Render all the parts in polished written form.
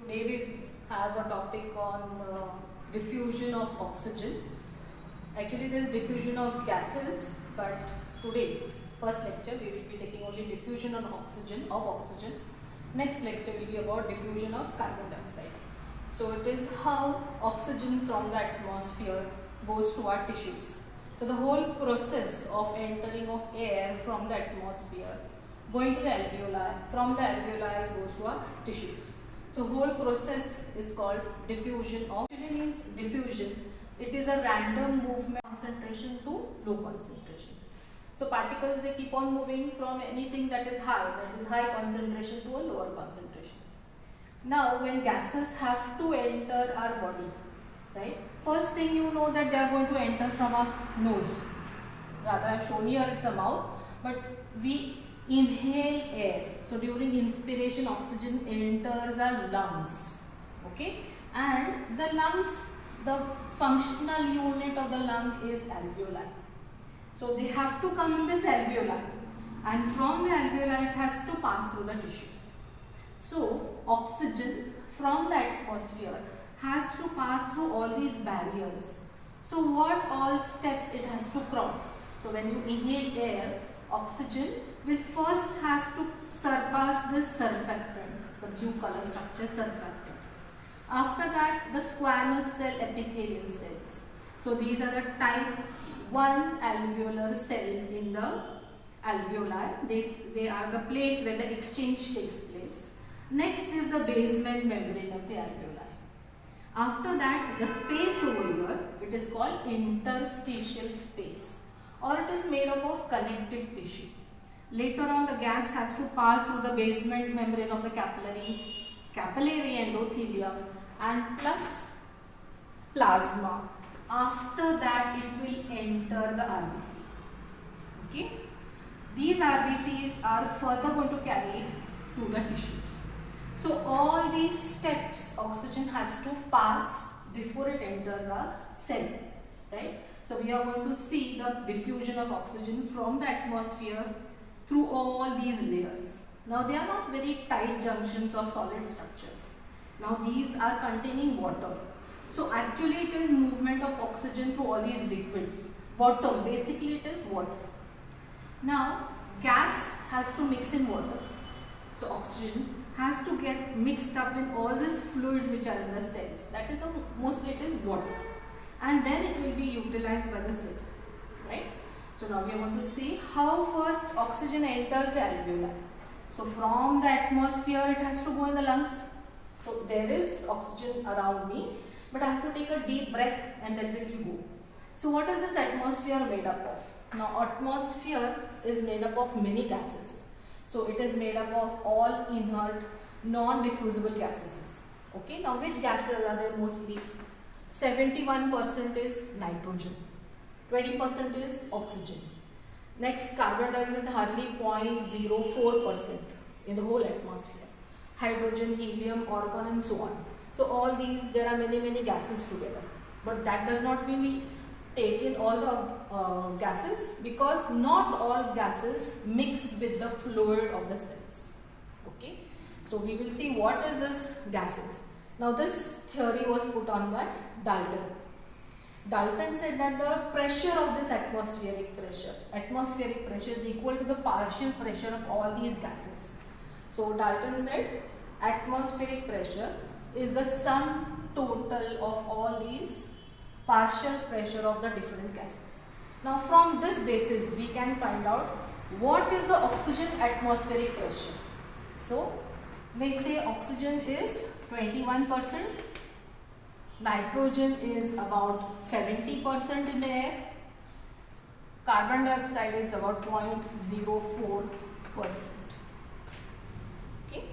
today we have a topic on diffusion of oxygen. Actually, there is diffusion of gases, but today, first lecture, we will be taking only diffusion on oxygen. Next lecture will be about diffusion of carbon dioxide. So it is how oxygen from the atmosphere goes to our tissues. So the whole process of entering of air from the atmosphere, going to the alveoli, from the alveoli goes to our tissues. So whole process is called diffusion of. Actually means diffusion. It is a random movement concentration to low concentration. So particles, they keep on moving from anything that is high concentration to a lower concentration. Now when gases have to enter our body, right? First thing you know that they are going to enter from our nose. Rather I have shown here it's a mouth, but we inhale air. So during inspiration oxygen enters our lungs. Okay, and the lungs, the functional unit of the lung is alveoli. So they have to come in this alveoli, and from the alveoli it has to pass through the tissues. So oxygen from the atmosphere has to pass through all these barriers. So what all steps it has to cross? So when you inhale air, oxygen will first has to surpass this surfactant, the blue color structure surfactant. After that, the squamous cell epithelial cells. So these are the type 1 alveolar cells in the alveoli. They are the place where the exchange takes place. Next is the basement membrane of the alveoli. After that, the space over here, it is called interstitial space, or it is made up of connective tissue. Later on, the gas has to pass through the basement membrane of the capillary endothelium and plus plasma. After that, it will enter the RBC. Okay, these RBCs are further going to carry it to the tissues. So all these steps oxygen has to pass before it enters our cell, right? So we are going to see the diffusion of oxygen from the atmosphere through all these layers. Now they are not very tight junctions or solid structures. Now these are containing water. So actually it is movement of oxygen through all these liquids. Water, basically it is water. Now gas has to mix in water. So oxygen has to get mixed up in all these fluids which are in the cells. That is mostly it is water. And then it will be utilized by the cell, right? So now we are going to see how first oxygen enters the alveoli. So from the atmosphere it has to go in the lungs. So there is oxygen around me, but I have to take a deep breath and then it will go. So what is this atmosphere made up of? Now atmosphere is made up of many gases. So it is made up of all inert, non-diffusible gases. Okay, now which gases are there mostly? 71% is nitrogen, 20% is oxygen. Next, carbon dioxide is hardly 0.04% in the whole atmosphere. Hydrogen, helium, argon and so on. So all these, there are many gases together. But that does not mean we take in all the gases, because not all gases mix with the fluid of the cells. Okay, so we will see what is this gases. Now this theory was put on by Dalton. Dalton said that the pressure of this atmospheric pressure is equal to the partial pressure of all these gases. So Dalton said atmospheric pressure is the sum total of all these partial pressure of the different gases. Now from this basis we can find out what is the oxygen atmospheric pressure. So we say oxygen is 21%, nitrogen is about 70% in the air, carbon dioxide is about 0.04%. Okay,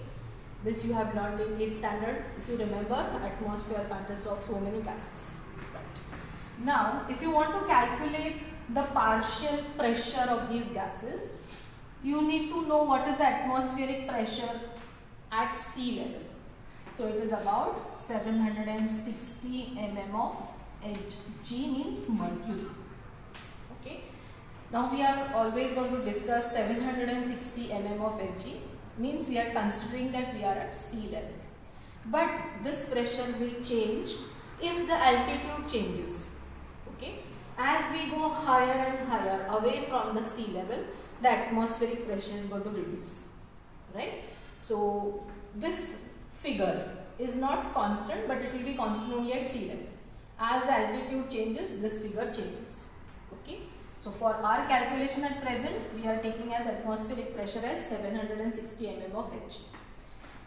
this you have learned in 8th standard. If you remember, atmosphere consists of so many gases. Now, if you want to calculate the partial pressure of these gases, you need to know what is the atmospheric pressure at sea level. So it is about 760 mm of Hg, means mercury. Okay. Now we are always going to discuss 760 mm of Hg, means we are considering that we are at sea level. but this pressure will change if the altitude changes. Okay, as we go higher and higher away from the sea level, the atmospheric pressure is going to reduce, right? So this figure is not constant, but it will be constant only at sea level. As the altitude changes, this figure changes. Okay, so for our calculation at present, we are taking as atmospheric pressure as 760 mm of Hg.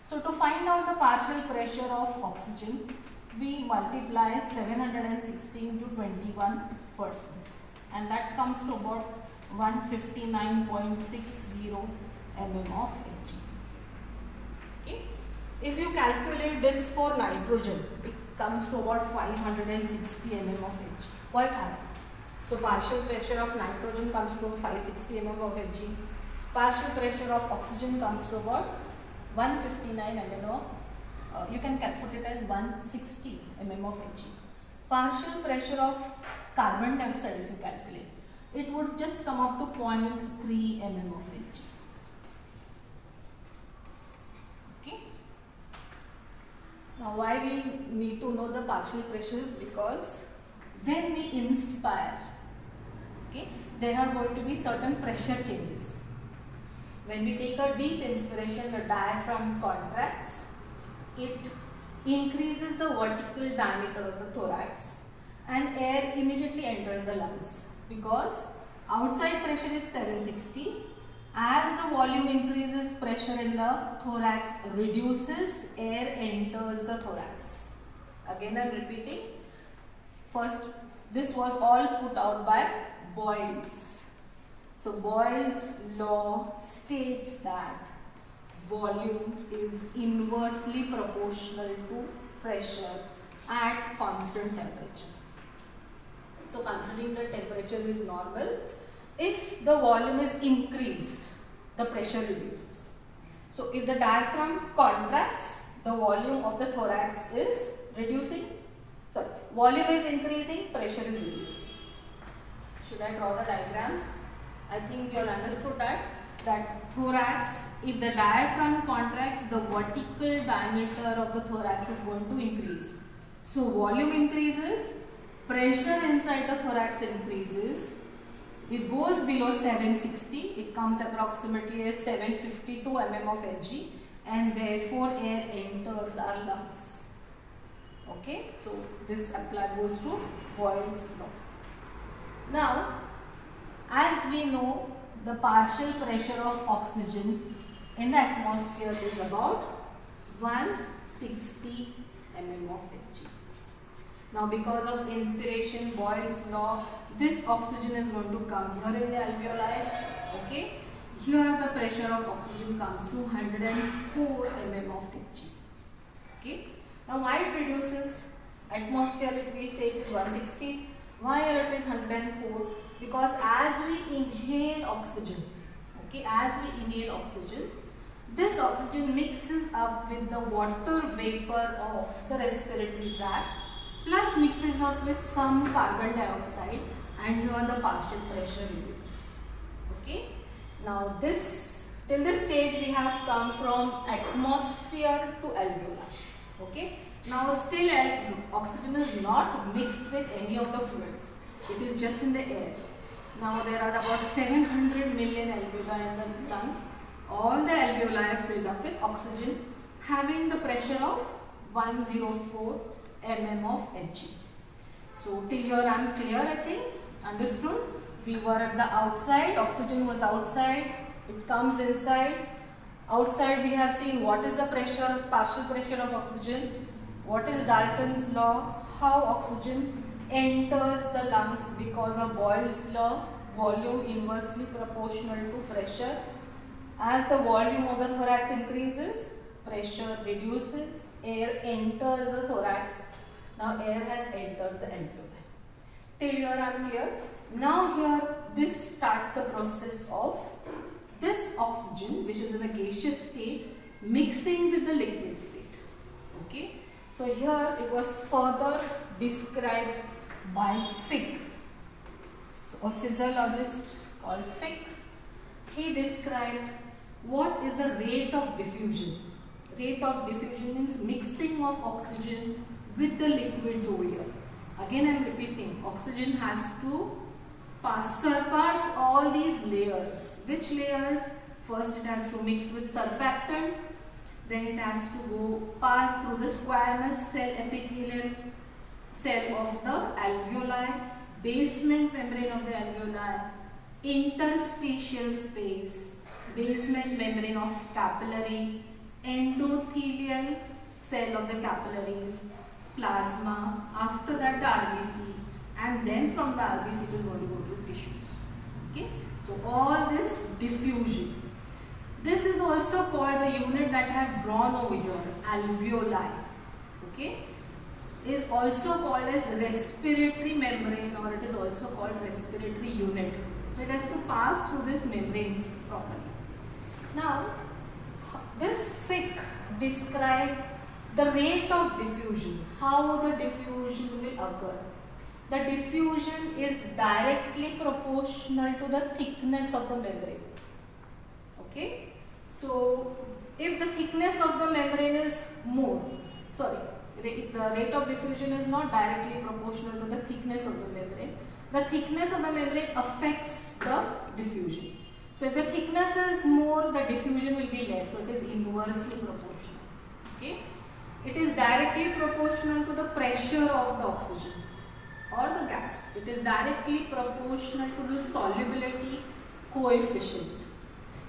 So to find out the partial pressure of oxygen, we multiply 760 into 21%, and that comes to about 159.60 mm of Hg. Okay. If you calculate this for nitrogen, it comes to about 560 mm of Hg, quite high. So partial pressure of nitrogen comes to 560 mm of Hg. Partial pressure of oxygen comes to about 159 mm of, you can put it as 160 mm of Hg. Partial pressure of carbon dioxide, if you calculate, it would just come up to 0.3 mm of Hg. Okay. Now why we need to know the partial pressures? Because when we inspire, okay, there are going to be certain pressure changes. When we take a deep inspiration, the diaphragm contracts, it increases the vertical diameter of the thorax, and air immediately enters the lungs. Because outside pressure is 760, as the volume increases, pressure in the thorax reduces, air enters the thorax. Again I am repeating. First, this was all put out by Boyle's. So Boyle's law states that volume is inversely proportional to pressure at constant temperature. So considering the temperature is normal, if the volume is increased, the pressure reduces. So if the diaphragm contracts, the volume of the thorax is reducing. Sorry, volume is increasing, pressure is reducing. Should I draw the diagram? I think you all understood that thorax, if the diaphragm contracts, the vertical diameter of the thorax is going to increase. So volume increases, pressure inside the thorax increases. It goes below 760, it comes approximately as 752 mm of Hg, and therefore air enters our lungs. Okay, so this goes to Boyle's law. Now, as we know, the partial pressure of oxygen in the atmosphere is about 160 mm of Hg. Now, because of inspiration, Boyle's law, this oxygen is going to come here in the alveoli. Okay, here the pressure of oxygen comes to 104 mm of Hg. Okay, now why it reduces? Atmosphere, we say it is 160. Why it is 104? Because as we inhale oxygen, okay, as we inhale oxygen, this oxygen mixes up with the water vapor of the respiratory tract, plus mixes up with some carbon dioxide, and here the partial pressure reduces. Okay, now this, till this stage we have come from atmosphere to alveoli. Okay, now still oxygen is not mixed with any of the fluids, it is just in the air. Now there are about 700 million alveoli in the lungs. All the alveoli are filled up with oxygen having the pressure of 104 mm of Hg. So till here I am clear, I think, understood. We were at the outside, oxygen was outside, it comes inside. Outside we have seen what is the pressure, partial pressure of oxygen, what is Dalton's law, how oxygen enters the lungs because of Boyle's law, volume inversely proportional to pressure. As the volume of the thorax increases, pressure reduces, air enters the thorax. Now air has entered the alveoli. Till here I am clear. Now here this starts the process of this oxygen, which is in a gaseous state, mixing with the liquid state. Okay. So here it was further described by Fick. So a physiologist called Fick, he described what is the rate of diffusion. rate of diffusion means mixing of oxygen with the liquids over here. Again I am repeating, oxygen has to surpass all these layers. Which layers? First it has to mix with surfactant, then it has to pass through the squamous cell epithelial cell of the alveoli, basement membrane of the alveoli, interstitial space, basement membrane of capillary, endothelial cell of the capillaries, plasma, after that the RBC, and then from the RBC it is going to go to tissues. Okay, so all this diffusion. This is also called the unit that I have drawn over here, alveoli. Okay, is also called as respiratory membrane, or it is also called respiratory unit. So it has to pass through these membranes properly. Now, this Fick describes the rate of diffusion, how the diffusion will occur. The diffusion is directly proportional to the thickness of the membrane. Okay, so if the thickness of the membrane is more, the rate of diffusion is not directly proportional to the thickness of the membrane. The thickness of the membrane affects the diffusion. So if the thickness is more, the diffusion will be less. So it is inversely proportional. Okay, it is directly proportional to the pressure of the oxygen or the gas. It is directly proportional to the solubility coefficient.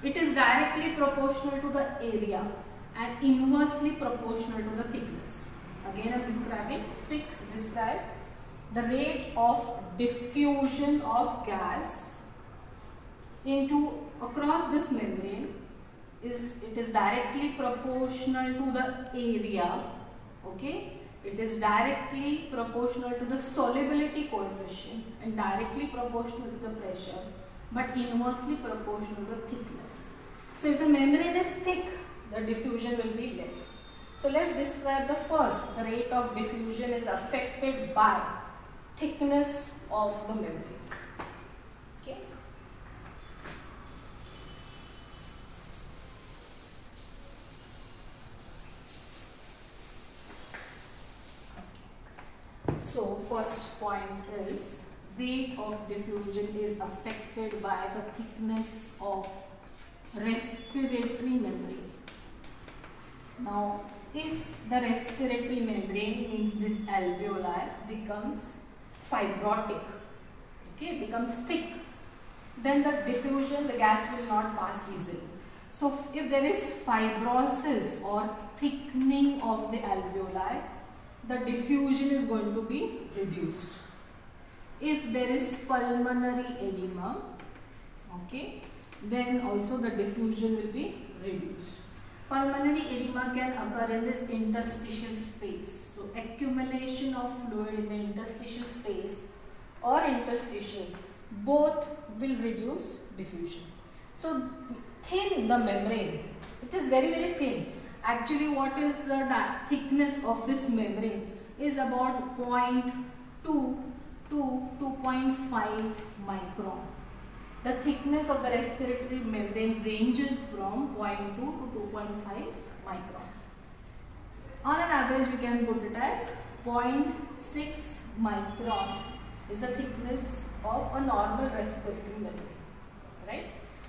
It is directly proportional to the area and inversely proportional to the thickness. Again I am describing, Fick's describe the rate of diffusion of gas across this membrane it is directly proportional to the area. Okay, it is directly proportional to the solubility coefficient and directly proportional to the pressure, but inversely proportional to the thickness. So if the membrane is thick, the diffusion will be less. So let's describe the first. The rate of diffusion is affected by thickness of the membrane. Okay. So first point is rate of diffusion is affected by the thickness of respiratory membrane. Now, if the respiratory membrane means this alveoli becomes fibrotic, okay, becomes thick, then the diffusion, the gas will not pass easily. So, if there is fibrosis or thickening of the alveoli, the diffusion is going to be reduced. If there is pulmonary edema, okay, then also the diffusion will be reduced. Pulmonary edema can occur in this interstitial space. So accumulation of fluid in the interstitial space or interstitial, both will reduce diffusion. So thin the membrane, it is very very thin. Actually what is the thickness of this membrane is about 0.2 to 2.5 micron. The thickness of the respiratory membrane ranges from 0.2 to 2.5 micron. On an average, we can put it as 0.6 micron is the thickness of a normal respiratory membrane. Right?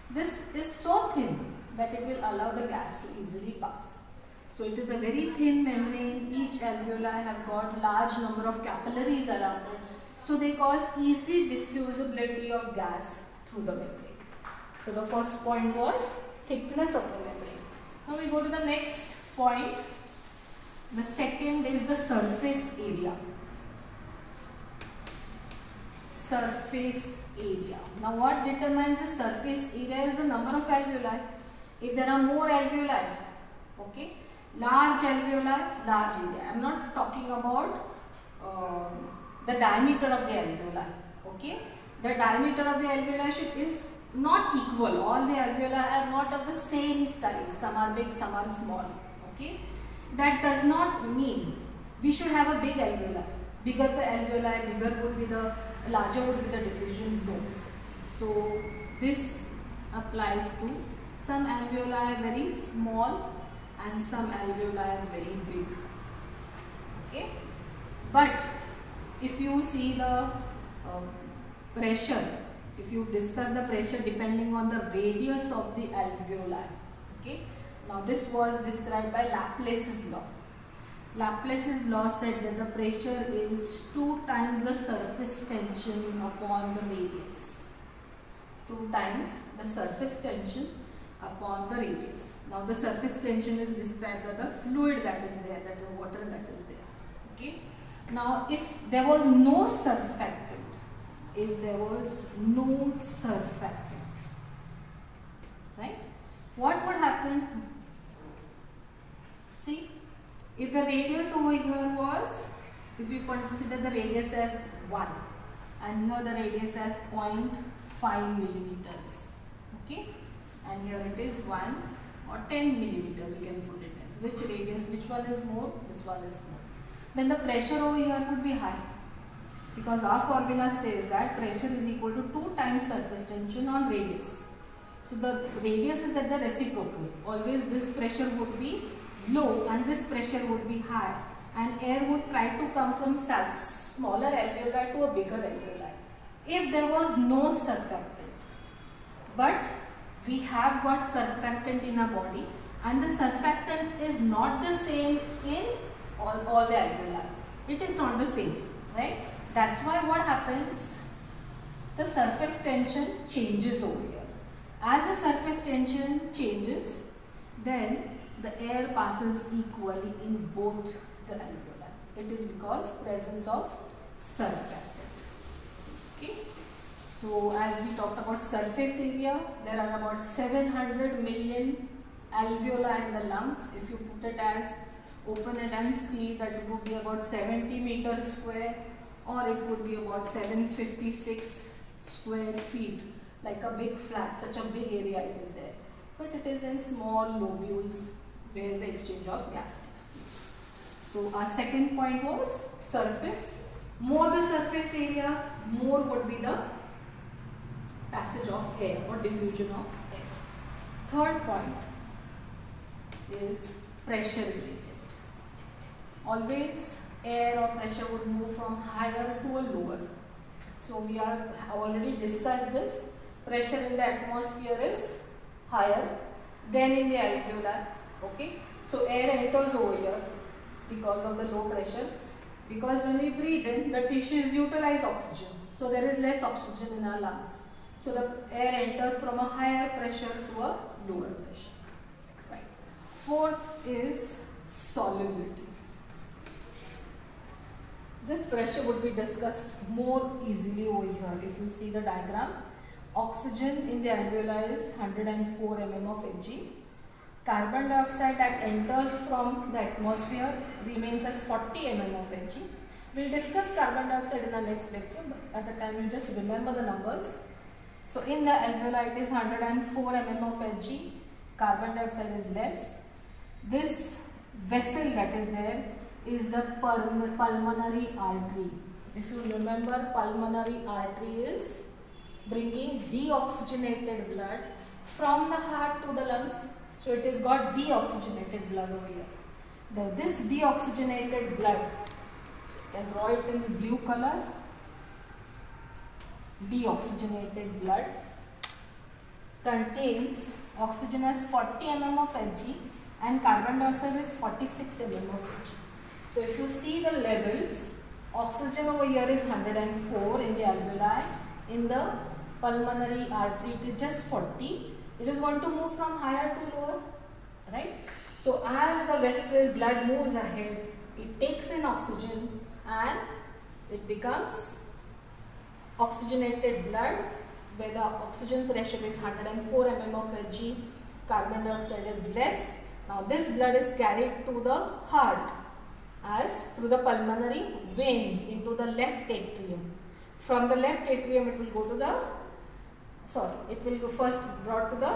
This is so thin that it will allow the gas to easily pass. So it is a very thin membrane. Each alveoli have got large number of capillaries around it. So they cause easy diffusibility of gas through the membrane. So the first point was thickness of the membrane. Now we go to the next point. The second is the surface area. Surface area. Now what determines the surface area is the number of alveoli. If there are more alveoli, okay, large alveoli, large area. I am not talking about the diameter of the alveoli. Okay, the diameter of the alveoli is not equal. All the alveoli are not of the same size. Some are big, some are small. Okay, that does not mean we should have a big alveoli. Bigger the alveoli, bigger would be the larger would be the diffusion. No. So this applies to some alveoli are very small and some alveoli are very big. Okay, but if you see the pressure, if you discuss the pressure depending on the radius of the alveoli. Okay, now this was described by Laplace's law. Laplace's law said that the pressure is 2 times the surface tension upon the radius. 2 times the surface tension upon the radius. Now the surface tension is described as the fluid that is there, that is water that is there. Okay. Now if there was no surfactant, right, what would happen? See, if the radius over here was, if we consider the radius as 1 and here the radius as 0.5 millimeters, okay, and here it is 1 or 10 millimeters, you can put it as, which radius, which one is more, this one is more, then the pressure over here would be high, because our formula says that pressure is equal to 2 times surface tension on radius. So the radius is at the reciprocal, always this pressure would be low and this pressure would be high, and air would try to come from smaller alveoli to a bigger alveoli if there was no surfactant. But we have got surfactant in our body, and the surfactant is not the same in all the alveoli. It is not the same, right? That's why what happens, the surface tension changes over here. As the surface tension changes, then the air passes equally in both the alveoli. It is because presence of surfactant. Okay. So as we talked about surface area, there are about 700 million alveoli in the lungs. If you put it as, open it and see, that it would be about 70 meters square, or it would be about 756 square feet, like a big flat, such a big area it is there. But it is in small lobules where the exchange of gas takes place. So our second point was surface. More the surface area, more would be the passage of air or diffusion of air. Third point is pressure related. Always air or pressure would move from higher to a lower. So we are already discussed this. Pressure in the atmosphere is higher than in the alveoli. Okay, so air enters over here because of the low pressure, because when we breathe in, the tissues utilize oxygen, so there is less oxygen in our lungs, so the air enters from a higher pressure to a lower pressure, right? Fourth is solubility. This pressure would be discussed more easily over here. If you see the diagram, oxygen in the alveoli is 104 mm of Hg. Carbon dioxide that enters from the atmosphere remains as 40 mm of Hg. We will discuss carbon dioxide in the next lecture, but at the time you just remember the numbers. So in the alveoli it is 104 mm of Hg, carbon dioxide is less. This vessel that is there is the pulmonary artery. If you remember, pulmonary artery is bringing deoxygenated blood from the heart to the lungs. So it has got deoxygenated blood over here. Now this deoxygenated blood, so you can draw it in blue color, deoxygenated blood contains oxygen as 40 mm of Hg and carbon dioxide is 46 mm of Hg. So if you see the levels, oxygen over here is 104 in the alveoli, in the pulmonary artery it is just 40. It is going to move from higher to lower, right? So as the vessel blood moves ahead, it takes in oxygen and it becomes oxygenated blood, where the oxygen pressure is 104 mm of Hg, carbon dioxide is less. Now this blood is carried to the heart as through the pulmonary veins into the left atrium. From the left atrium it will go to the, it will go first brought to the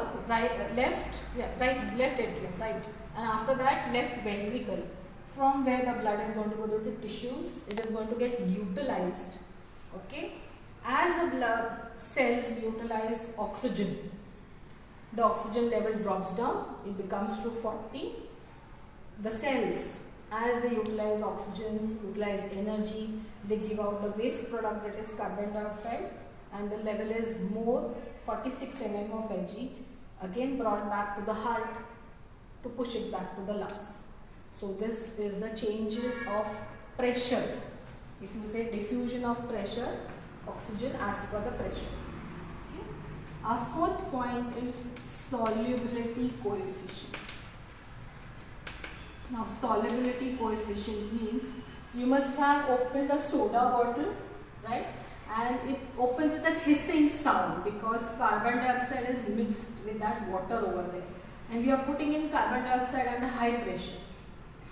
left atrium, right, and after that left ventricle, from where the blood is going to go to the tissues. It is going to get utilized. Okay, as the blood cells utilize oxygen, the oxygen level drops down, it becomes to 40, the cells, as they utilize oxygen, utilize energy, they give out the waste product, that is carbon dioxide, and the level is more, 46 mm of Hg, again brought back to the heart to push it back to the lungs. So this is the changes of pressure. If you say diffusion of pressure, oxygen as per the pressure. Okay. Our fourth point is solubility coefficient. Now solubility coefficient means you must have opened a soda bottle, right? And it opens with a hissing sound because carbon dioxide is mixed with that water over there. And we are putting in carbon dioxide under high pressure.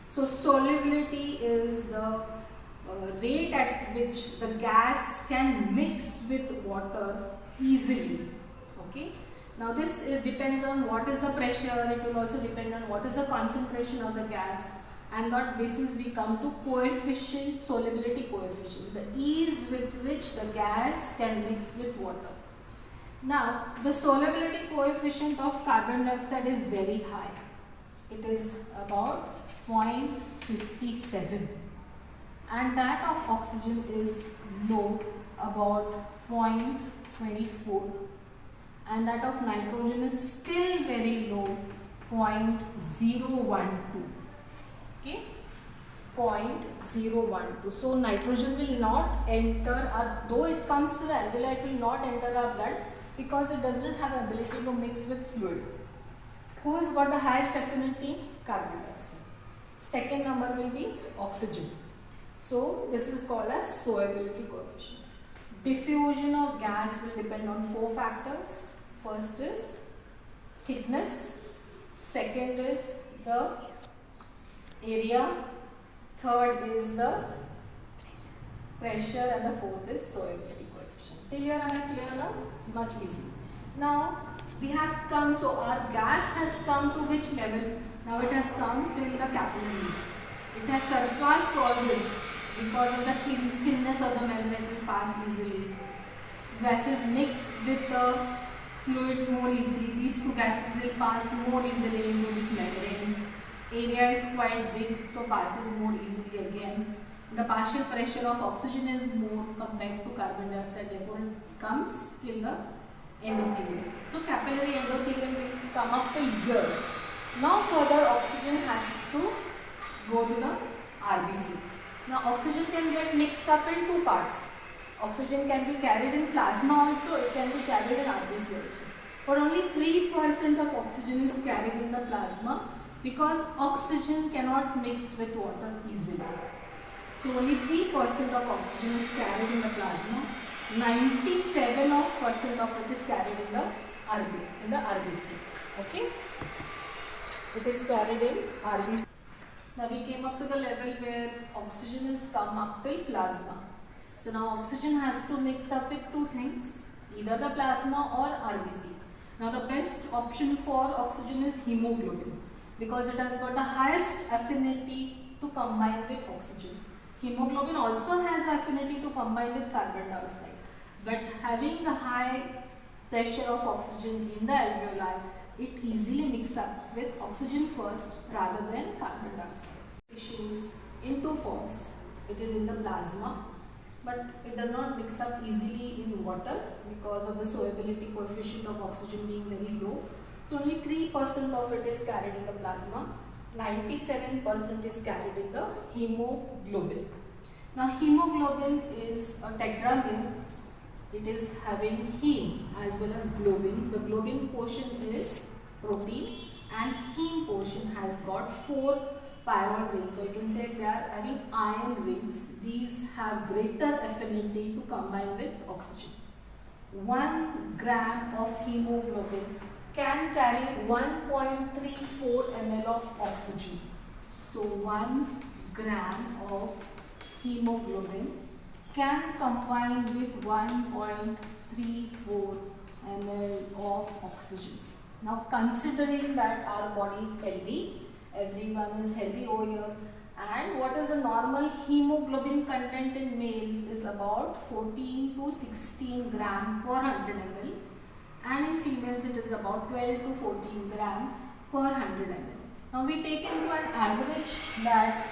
So solubility is the rate at which the gas can mix with water easily. Okay. Now this depends on what is the pressure, it will also depend on what is the concentration of the gas, and that basis we come to coefficient, solubility coefficient, the ease with which the gas can mix with water. Now the solubility coefficient of carbon dioxide is very high. It is about 0.57 and that of oxygen is low, about 0.24. And that of nitrogen is still very low, 0.012. Okay, 0.012. So nitrogen will not enter our, though it comes to the alveoli, it will not enter our blood because it does not have ability to mix with fluid. Who has got the highest affinity? Carbon dioxide. Second number will be oxygen. So this is called as solubility coefficient. Diffusion of gas will depend on 4 factors. First is thickness, second is the area, third is the pressure, and the fourth is solubility coefficient. Till here am I clear now? Much easy. Now we have come, so our gas has come to which level? Now it has come till the capillaries. It has surpassed all this because of the thinness of the membrane, will pass easily. Gases mix with the fluids more easily. These two gases will pass more easily into these membranes. Area is quite big, so passes more easily again. The partial pressure of oxygen is more compared to carbon dioxide, therefore it comes till the endothelium. So capillary endothelium will come up till here. Now further oxygen has to go to the RBC. Now oxygen can get mixed up in 2 parts. Oxygen can be carried in plasma also, it can be carried in RBC also. But only 3% of oxygen is carried in the plasma because oxygen cannot mix with water easily. So only 3% of oxygen is carried in the plasma. 97% of it is carried in the RBC. Okay? It is carried in RBC. Now we came up to the level where oxygen is come up till plasma. So now oxygen has to mix up with 2 things, either the plasma or RBC. Now the best option for oxygen is hemoglobin because it has got the highest affinity to combine with oxygen. Hemoglobin also has affinity to combine with carbon dioxide, but having the high pressure of oxygen in the alveoli, it easily mixes up with oxygen first rather than carbon dioxide. Tissues in 2 forms. It is in the plasma, but it does not mix up easily in water because of the solubility coefficient of oxygen being very low. So only 3% of it is carried in the plasma, 97% is carried in the hemoglobin. Now hemoglobin is a tetramer. It is having heme as well as globin. The globin portion is protein and heme portion has got 4 pyrrole rings. So you can say they are having iron rings. These have greater affinity to combine with oxygen. 1 gram of hemoglobin can carry 1.34 ml of oxygen. So 1 gram of hemoglobin can combine with 1.34 ml of oxygen. Now considering that our body is healthy, everyone is healthy over here, and what is the normal hemoglobin content in males is about 14 to 16 gram per 100 ml, and in females it is about 12 to 14 gram per 100 ml. Now we take into an average that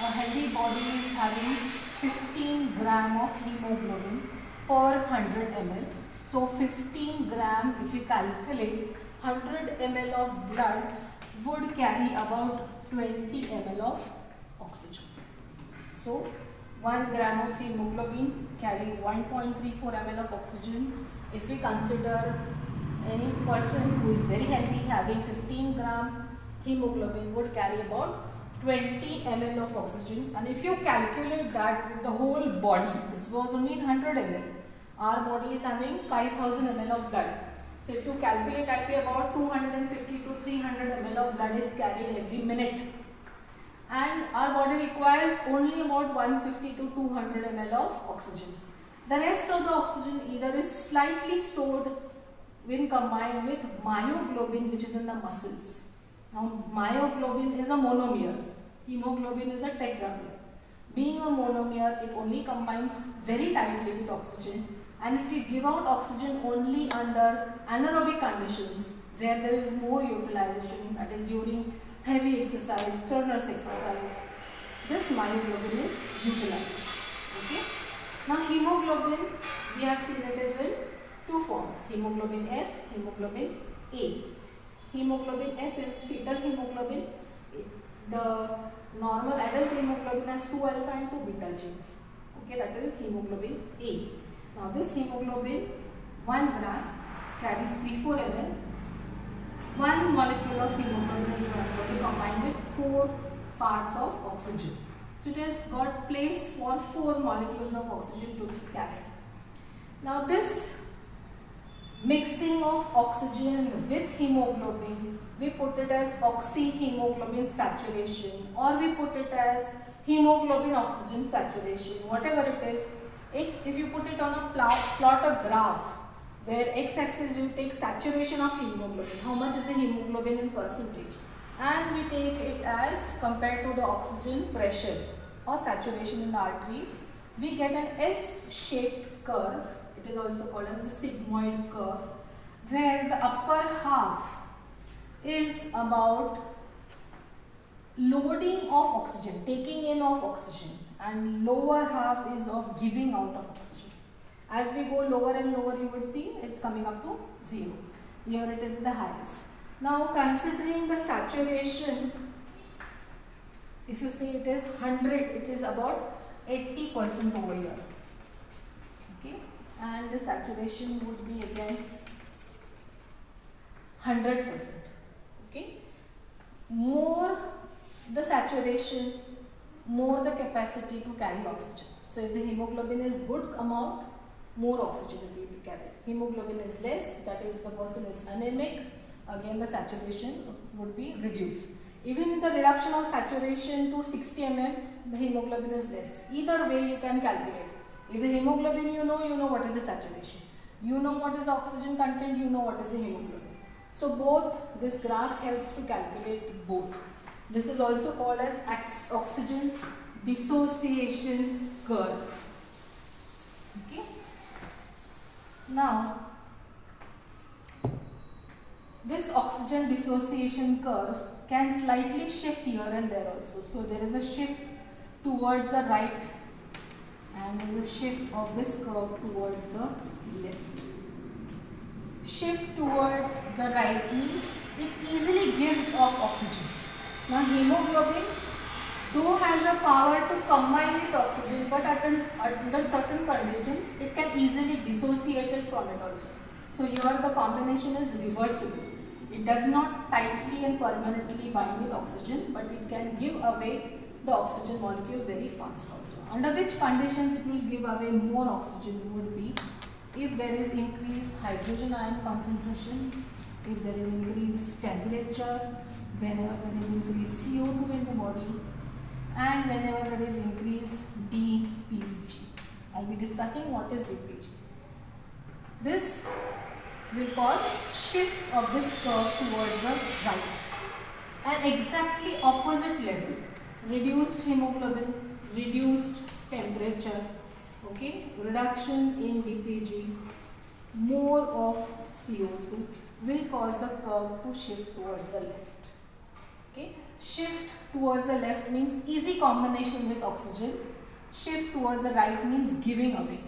a healthy body is having 15 gram of hemoglobin per 100 ml. So 15 gram, if we calculate 100 ml of blood would carry about 20 ml of oxygen. So 1 gram of hemoglobin carries 1.34 ml of oxygen. If we consider any person who is very healthy having 15 gram hemoglobin would carry about 20 ml of oxygen, and if you calculate that with the whole body, this was only 100 ml, our body is having 5000 ml of blood. So if you calculate that way, about 250 to 300 ml of blood is carried every minute, and our body requires only about 150 to 200 ml of oxygen. The rest of the oxygen either is slightly stored when combined with myoglobin, which is in the muscles. Now myoglobin is a monomer, hemoglobin is a tetramer. Being a monomer, it only combines very tightly with oxygen, and it will give out oxygen only under anaerobic conditions where there is more utilization, that is during heavy exercise, Turner's exercise. This myoglobin is utilized. Okay. Now hemoglobin, we have seen it is in two forms, hemoglobin F, hemoglobin A. Hemoglobin F is fetal hemoglobin. The normal adult hemoglobin has 2 alpha and 2 beta genes. Okay, that is hemoglobin A. Now this hemoglobin 1 gram carries 34 ml. One molecule of hemoglobin is going to be combined with 4 parts of oxygen. So it has got place for 4 molecules of oxygen to be carried. Now this mixing of oxygen with hemoglobin, we put it as oxyhemoglobin saturation, or we put it as hemoglobin oxygen saturation, whatever it is. If you put it on a plot a graph where x-axis you take saturation of hemoglobin, how much is the hemoglobin in percentage, and we take it as compared to the oxygen pressure or saturation in the arteries, we get an S-shaped curve. It is also called as a sigmoid curve, where the upper half is about loading of oxygen, taking in of oxygen, and lower half is of giving out of oxygen. As we go lower and lower, you would see it's coming up to 0. Here it is the highest. Now considering the saturation, if you say it is 100, it is about 80% over here. Okay, and the saturation would be again 100%. Okay, more the saturation, more the capacity to carry oxygen. So if the hemoglobin is good amount, more oxygen will be carried. Hemoglobin is less, that is the person is anemic, again the saturation would be reduced. Even in the reduction of saturation to 60 mm, the hemoglobin is less. Either way you can calculate. If the hemoglobin you know what is the saturation. You know what is the oxygen content, you know what is the hemoglobin. So both, this graph helps to calculate both. This is also called as oxygen dissociation curve. Okay. Now, this oxygen dissociation curve can slightly shift here and there also. So there is a shift towards the right and there is a shift of this curve towards the left. Shift towards the right means it easily gives off oxygen. Now hemoglobin though has a power to combine with oxygen, but under certain conditions it can easily dissociate it from it also. So here the combination is reversible. It does not tightly and permanently bind with oxygen, but it can give away the oxygen molecule very fast also. Under which conditions it will give away more oxygen would be if there is increased hydrogen ion concentration, if there is increased temperature, whenever there is increased CO2 in the body, and whenever there is increased DPG. I will be discussing what is DPG. This will cause shift of this curve towards the right. An exactly opposite level, reduced hemoglobin, reduced temperature, okay, reduction in DPG, more of CO2 will cause the curve to shift towards the left. Okay, shift towards the left means easy combination with oxygen. Shift towards the right means giving away.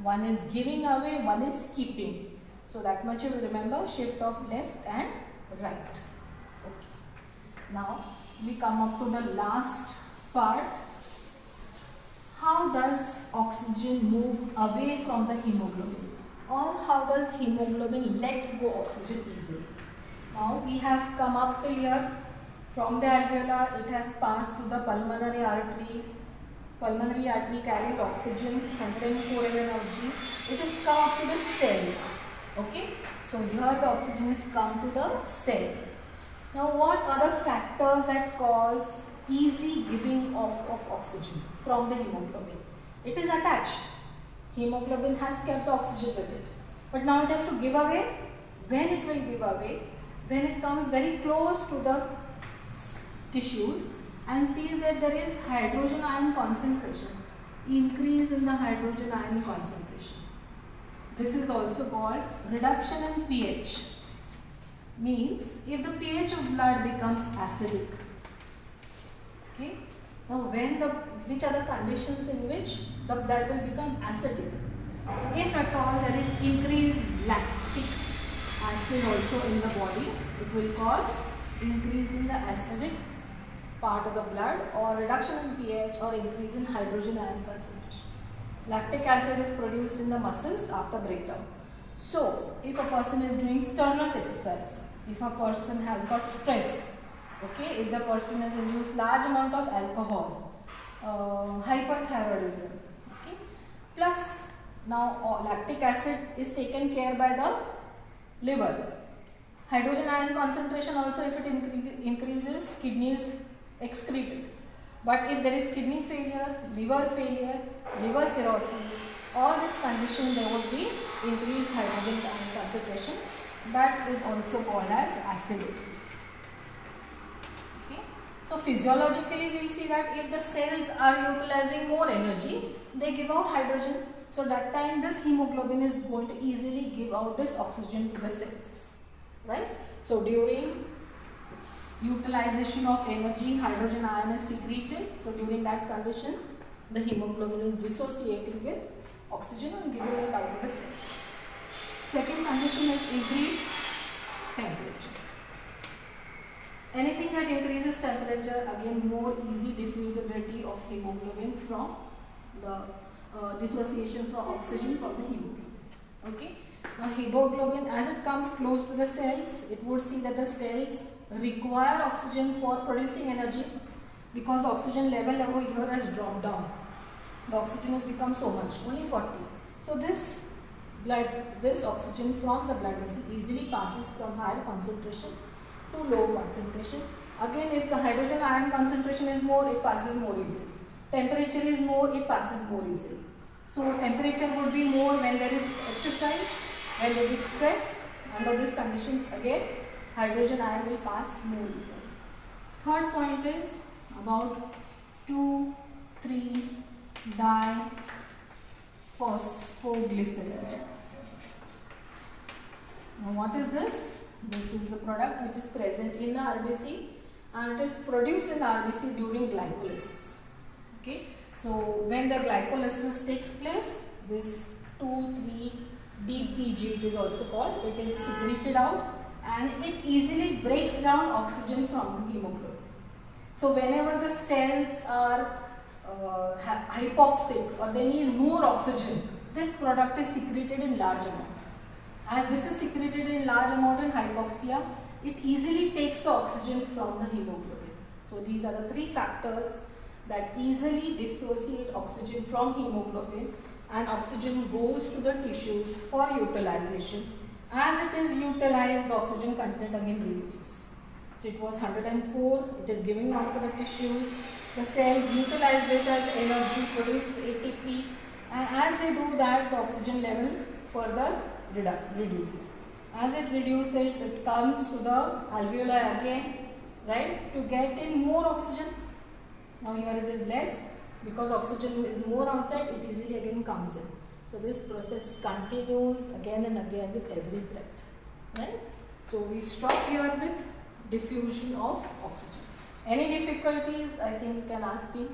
One is giving away, one is keeping. So that much you will remember, shift of left and right. Okay. Now we come up to the last part. How does oxygen move away from the hemoglobin? Or how does hemoglobin let go oxygen easily? Now we have come up till here. From the alveolar, it has passed to the pulmonary artery. Pulmonary artery carries oxygen, 104 ml of G. It has come up to the cell. Okay, so here the oxygen is come to the cell. Now what are the factors that cause easy giving off of oxygen from the hemoglobin? It is attached. Hemoglobin has kept oxygen with it. But now it has to give away. When it will give away? When it comes very close to the tissues and sees that there is hydrogen ion concentration, increase in the hydrogen ion concentration. This is also called reduction in pH. Means if the pH of blood becomes acidic. Okay. Now which are the conditions in which the blood will become acidic? If at all there is increased lactic acid also in the body, it will cause increase in the acidic part of the blood, or reduction in pH, or increase in hydrogen ion concentration. Lactic acid is produced in the muscles after breakdown. So if a person is doing strenuous exercise, if a person has got stress, okay, if the person has induced large amount of alcohol, hyperthyroidism, okay, plus now lactic acid is taken care by the liver. Hydrogen ion concentration also, if it increases, kidneys excrete it. But if there is kidney failure, liver cirrhosis, all these conditions, there would be increased hydrogen ion concentration. That is also called as acidosis. Okay. So physiologically we will see that if the cells are utilizing more energy, they give out hydrogen. So that time this hemoglobin is going to easily give out this oxygen to the cells. Right. So during utilization of energy, hydrogen ion is secreted. So during that condition, the hemoglobin is dissociating with oxygen and giving it out to the cells. Second condition is increased temperature. Anything that increases temperature, again more easy diffusibility of hemoglobin from the dissociation from oxygen from the hemoglobin. Okay. Now hemoglobin, as it comes close to the cells, it would see that the cells require oxygen for producing energy, because the oxygen level over here has dropped down. The oxygen has become so much, only 40. So this oxygen from the blood vessel easily passes from higher concentration to low concentration. Again, if the hydrogen ion concentration is more, it passes more easily. Temperature is more, it passes more easily. So temperature would be more when there is exercise, when there is stress. Under these conditions, again hydrogen ion will pass more easily. Third point is about 2,3-diphosphoglycerate. Now what is this? This is a product which is present in the RBC and it is produced in the RBC during glycolysis. Okay. So when the glycolysis takes place, this 2,3-DPG it is also called, it is secreted out and it easily breaks down oxygen from the hemoglobin. So whenever the cells are hypoxic or they need more oxygen, this product is secreted in large amount. As this is secreted in large amount in hypoxia, it easily takes the oxygen from the hemoglobin. So these are the three factors that easily dissociate oxygen from hemoglobin, and oxygen goes to the tissues for utilization. As it is utilized, the oxygen content again reduces. So it was 104, it is giving out to the tissues. The cells utilize this as energy, produce ATP, and as they do that, the oxygen level further reduces. As it reduces, it comes to the alveoli again, right, to get in more oxygen. Now here it is less, because oxygen is more outside, it easily again comes in. So this process continues again and again with every breath, right. So we stop here with diffusion of oxygen. Any difficulties? I think you can ask me.